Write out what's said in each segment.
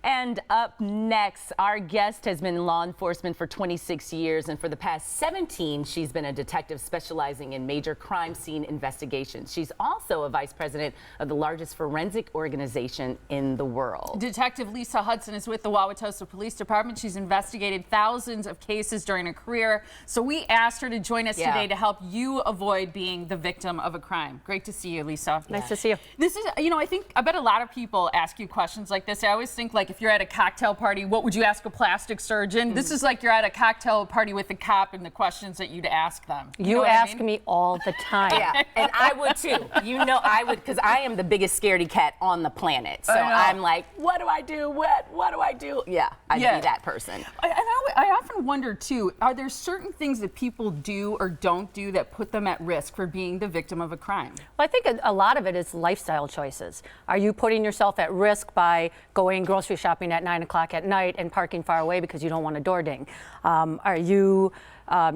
And up next, our guest has been in law enforcement for 26 years, and for the past 17, she's been a detective specializing in major crime scene investigations. She's also a vice president of the largest forensic organization in the world. Detective Lisa Hudson is with the Wauwatosa Police Department. She's investigated thousands of cases during her career, so we asked her to join us today to help you avoid being the victim of a crime. Great to see you, Lisa. Nice to see you. This is, I bet a lot of people ask you questions like this. I always think, like, if you're at a cocktail party, what would you ask a plastic surgeon? This is like you're at a cocktail party with a cop and the questions that you'd ask them. You ask me all the time. Yeah, and I would too. You know I would, because I am the biggest scaredy cat on the planet. So I'm like, what do I do? What do I do? Yeah, I'd be that person. I often wonder too, are there certain things that people do or don't do that put them at risk for being the victim of a crime? Well, I think a lot of it is lifestyle choices. Are you putting yourself at risk by going grocery shopping at 9 o'clock at night and parking far away because you don't want a door ding? Are you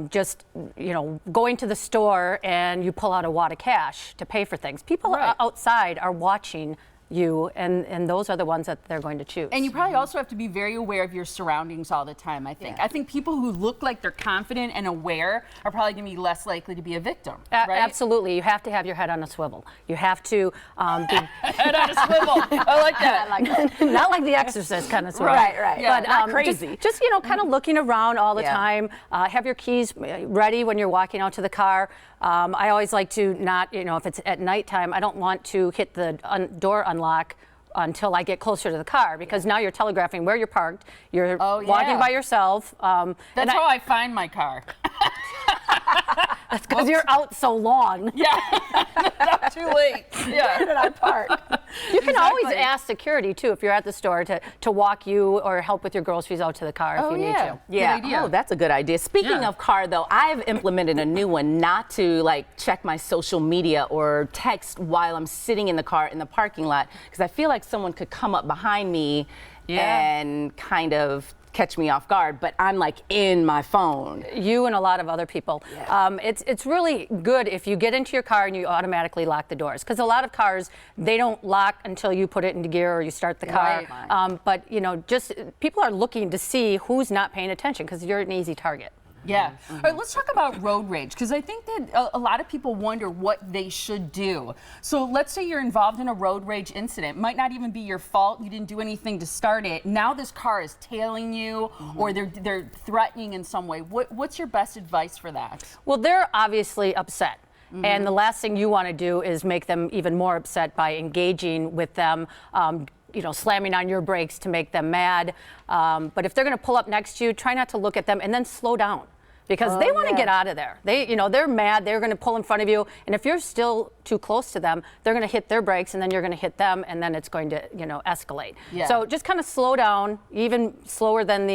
just, going to the store and you pull out a wad of cash to pay for things? People outside are watching you, and those are the ones that they're going to choose. And you probably also have to be very aware of your surroundings all the time, I think. I think people who look like they're confident and aware are probably going to be less likely to be a victim, right? Absolutely. You have to have your head on a swivel. You have to be head on a swivel. I like that. I like that. Not like The Exorcist kind of swivel. Right. Yeah, but not crazy. Just kind of looking around all the time. Have your keys ready when you're walking out to the car. I always like to not, if it's at nighttime, I don't want to hit the door unlock until I get closer to the car, because now you're telegraphing where you're parked. You're walking by yourself. That's how I find my car. That's because you're out so long. Yeah, not too late. Yeah, where did I park? You can always ask security too if you're at the store to walk you or help with your groceries out to the car if you need to. Yeah. Good idea. Oh, that's a good idea. Speaking of car, though, I've implemented a new one, not to check my social media or text while I'm sitting in the car in the parking lot, because I feel like someone could come up behind me and kind of catch me off guard, but I'm in my phone. You and a lot of other people. It's really good if you get into your car and you automatically lock the doors, because a lot of cars, they don't lock until you put it into gear or you start the car. But just people are looking to see who's not paying attention, because you're an easy target. Yeah. All right, let's talk about road rage, because I think that a lot of people wonder what they should do. So let's say you're involved in a road rage incident. It might not even be your fault. You didn't do anything to start it. Now this car is tailing you, or they're threatening in some way. What's your best advice for that? Well, they're obviously upset. And the last thing you want to do is make them even more upset by engaging with them, slamming on your brakes to make them mad. But if they're going to pull up next to you, try not to look at them and then slow down, because they want to get out of there. They're mad. They're going to pull in front of you. And if you're still too close to them, they're going to hit their brakes, and then you're going to hit them, and then it's going to, escalate. So just kind of slow down, even slower than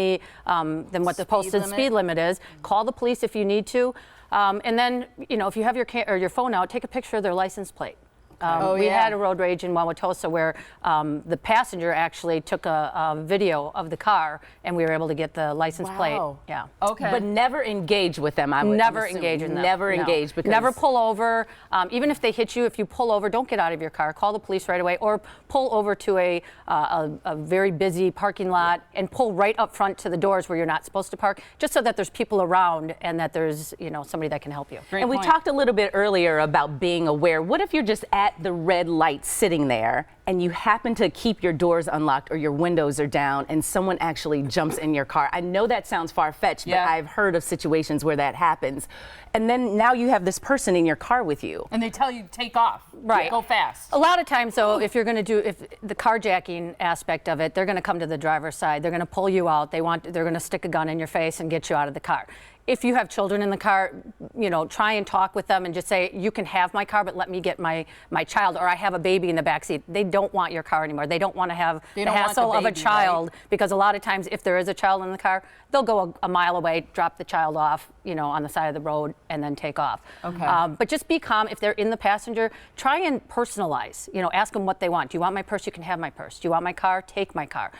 what the posted speed limit is. Call the police if you need to. And then, if you have your phone out, take a picture of their license plate. We had a road rage in Wauwatosa where the passenger actually took a video of the car, and we were able to get the license plate. Yeah. Okay. But never engage with them. Never engage with them. Never engage. Because never pull over. Even if they hit you, if you pull over, don't get out of your car. Call the police right away, or pull over to a very busy parking lot and pull right up front to the doors where you're not supposed to park, just so that there's people around and that there's somebody that can help you. And we talked a little bit earlier about being aware. What if you're just at the red light sitting there and you happen to keep your doors unlocked or your windows are down and someone actually jumps in your car? I know that sounds far-fetched, but I've heard of situations where that happens. And then now you have this person in your car with you. And they tell you take off. Right. Go fast. A lot of times, though, if the carjacking aspect of it, they're going to come to the driver's side. They're going to pull you out. They're going to stick a gun in your face and get you out of the car. If you have children in the car, try and talk with them and just say, you can have my car, but let me get my child, or I have a baby in the backseat. They don't want your car anymore. They don't want to have the hassle of a child, because a lot of times if there is a child in the car, they'll go a mile away, drop the child off, on the side of the road, and then take off. But just be calm. If they're in the passenger, try and personalize. Ask them what they want. Do you want my purse? You can have my purse. Do you want my car? Take my car.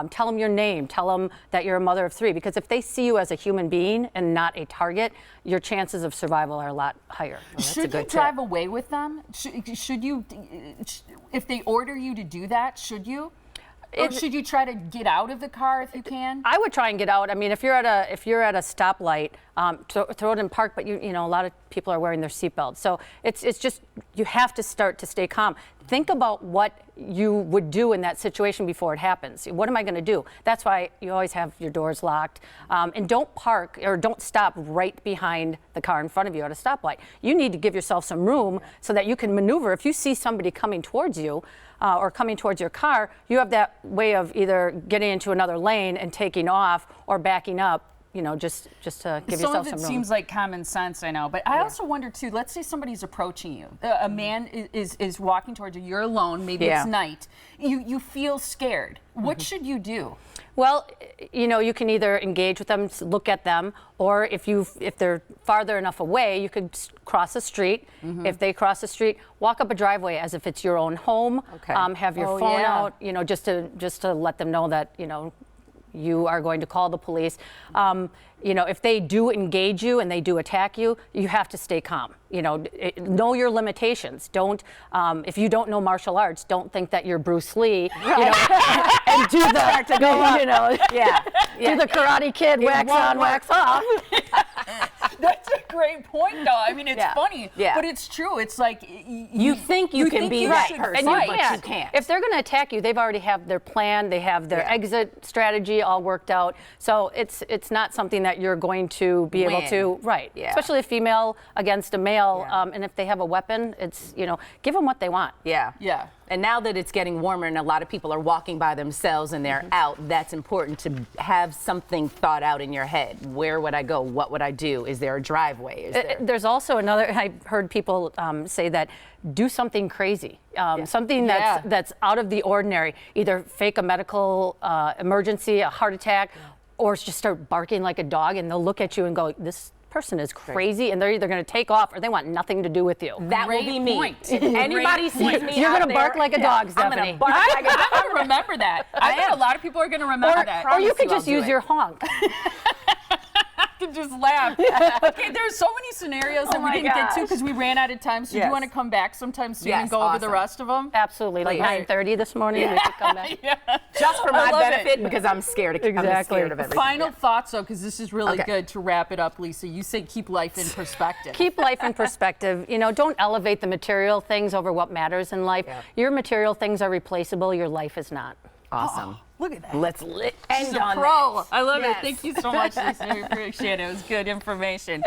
Tell them your name. Tell them that you're a mother of 3, because if they see you as a human being and not a target, your chances of survival are a lot higher. Should you drive away with them? Should you, if they order you to do that, should you? Or should you try to get out of the car if you can? I would try and get out. I mean, if you're at a stoplight, throw it in park. But you know, a lot of people are wearing their seatbelts, so it's just you have to start to stay calm. Think about what you would do in that situation before it happens. What am I going to do? That's why you always have your doors locked, and don't park or don't stop right behind the car in front of you at a stoplight. You need to give yourself some room so that you can maneuver. If you see somebody coming towards you. Or coming towards your car, you have that way of either getting into another lane and taking off or backing up, you know, just to give yourself some room. Some of it seems like common sense, I know, but I also wonder too, let's say somebody's approaching you. A man is walking towards you, you're alone, maybe it's night. You feel scared. What should you do? Well, you know, you can either engage with them, look at them, or if they're farther enough away, you could cross a street. If they cross the street, walk up a driveway as if it's your own home. Have your phone out, you know, just to let them know that, you know, you are going to call the police. You know, if they do engage you and they do attack you, you have to stay calm. You know your limitations. Don't, if you don't know martial arts, don't think that you're Bruce Lee, you know, and do the, you know, do the Karate Kid, wax on, wax off. That's a great point, though. I mean, it's funny, but it's true. It's like you think you can be that person, but you can't. If they're going to attack you, they've already have their plan. They have their exit strategy all worked out. So it's not something that you're going to be able to, especially a female against a male. And if they have a weapon, it's, you know, give them what they want. And now that it's getting warmer and a lot of people are walking by themselves and they're out, that's important to have something thought out in your head. Where would I go? What would I do? Is there a driveway? There's also another, I've heard people say that do something crazy, something that's out of the ordinary, either fake a medical emergency, a heart attack, or just start barking like a dog, and they'll look at you and go, this person is crazy, and they're either going to take off or they want nothing to do with you. That will be me. If anybody sees me, you're going to bark like a dog, Stephanie. I'm going to bark like a dog. I'm going to remember that. I think a lot of people are going to remember that. Or you could just use your honk. I could just laugh. Okay, there's so many scenarios that we didn't get to because we ran out of time. So do you want to come back sometime soon and go over the rest of them? Absolutely. Like 9:30 this morning, we could come back. Just for my benefit, because I'm scared. I'm scared of everything. Final thoughts, though, because this is really good to wrap it up, Lisa. You said keep life in perspective. Keep life in perspective. You know, don't elevate the material things over what matters in life. Your material things are replaceable. Your life is not. Awesome. Look at that. Let's end She's a on pro. that. I love it. Thank you so much, Lisa. We appreciate it. It was good information.